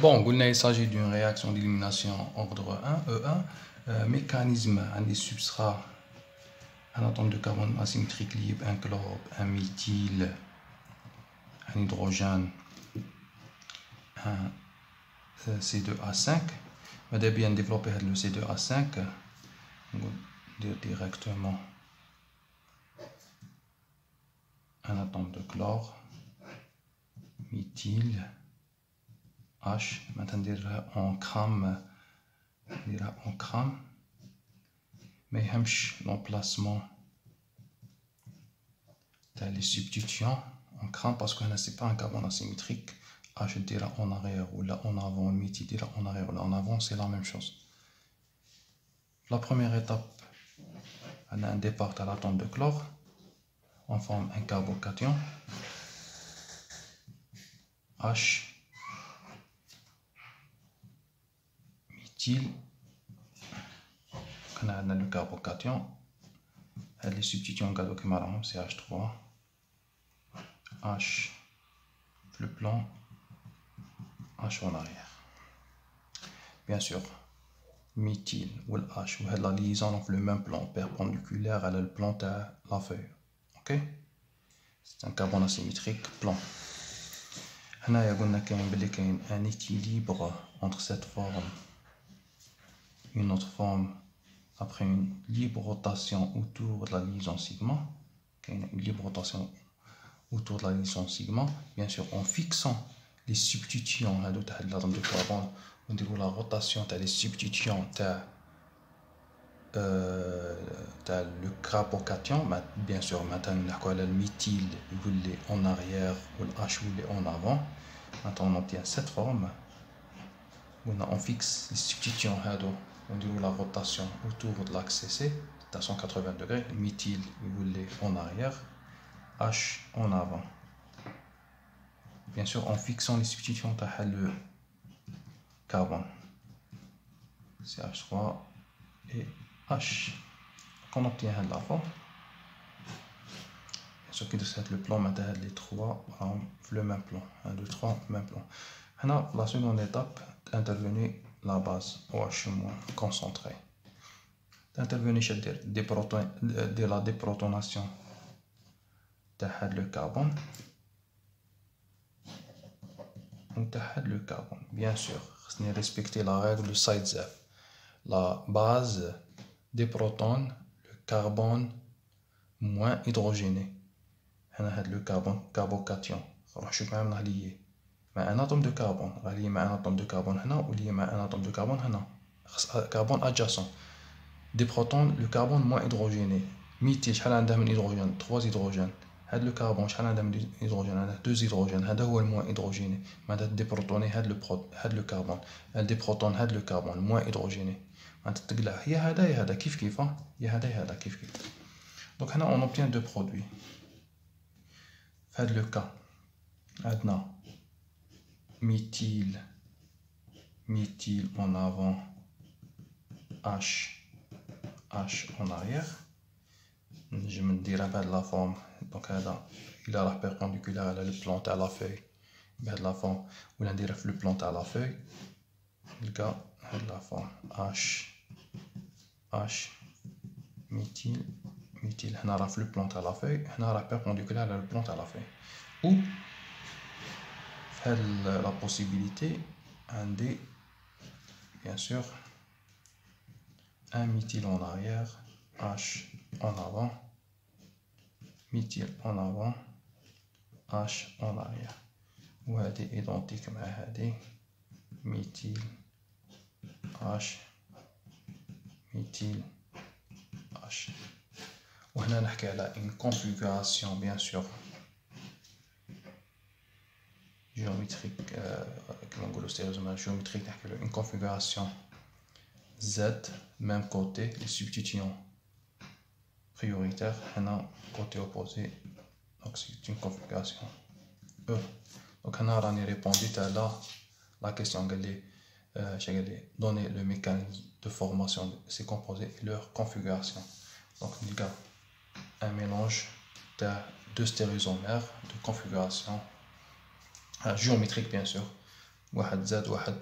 Bon, il s'agit d'une réaction d'élimination ordre 1, E1, mécanisme des substrats, un atome de carbone asymétrique libre, un chlore, un méthyle, un hydrogène, un C2H5. On va bien développer le C2H5. On va dire directement un atome de chlore, méthyle, H, maintenant on crame, mais l'emplacement les substituants on crame parce que ce n'est pas un carbone asymétrique. H dira en arrière ou là en avant, méthyle dira en arrière ou là en avant, c'est la même chose. La première étape, on a un départ à l'atome de chlore, on forme un carbocation, H, méthyle, on a le carbocation, les substituants c'est H3, H, le plan, H en arrière. Bien sûr, méthyle ou le H ou la liaison dans le même plan perpendiculaire à le plan de la feuille. Ok, c'est un carbone asymétrique plan. On a un équilibre entre cette forme et une autre forme après une libre rotation autour de la liaison sigma. Une libre rotation autour de la liaison sigma, bien sûr en fixant les substituants de l'atome de carbone. On dit la rotation des substituants le carbocation, bien sûr maintenant le méthyle en arrière ou le H en avant. Maintenant on obtient cette forme. On fixe les substituants, on dit la rotation autour de l'axe C à 180 degrés, le méthyle en arrière, H en avant. Bien sûr en fixant les substituants le carbone, CH3 et H. On obtient la forme. Ce qui est le plan maintenant les trois le même plan, 1, 2, 3 même plan. Maintenant la seconde étape intervenir la base OH- concentrée. D'intervenir chez de la déprotonation de le carbone ou le carbone. Bien sûr, c'est respecter la règle de Zaev. La base déprotonne le carbone moins hydrogéné. Le carbone carbocation. Je vais même lier. Mais un atome de carbone, relié à un atome de carbone ou lié à un atome de carbone, carbone adjacent. Déprotonne le carbone moins hydrogéné. Méthyle, hydrogène, 3 hydrogènes. Le carbone, hydrogène, 2 hydrogènes. C'est le moins hydrogéné. Mais déprotonner le carbone. Elle déprotonne le carbone moins hydrogéné. Il y a هذا كيف كيف هذا كيف كيف. Donc là on obtient deux produits. Fait le cas. Maintenant méthyle en avant, H en arrière. Je me dirais pas de la forme. Donc il a la perpendiculaire à le plan à la feuille. De la forme où on dirait le plan à la feuille. Le cas de la forme H méthyle. On a le plan à la feuille. On a la perpendiculaire à le plan à la feuille. Ou la possibilité D, bien sûr, un méthyle en arrière, H en avant, méthyle en avant, H en arrière. Ou est identique à méthyle, H, méthyle, H. On a une configuration, bien sûr, géométrique, géométrique, une configuration Z, même côté, les substituants prioritaires, un côté opposé, donc c'est une configuration E. Donc on a répondu à la question donner le mécanisme de formation de ces composés et leur configuration. Donc il y a un mélange de deux stéréoisomères de configuration géométrique bien sûr, واحد زائد واحد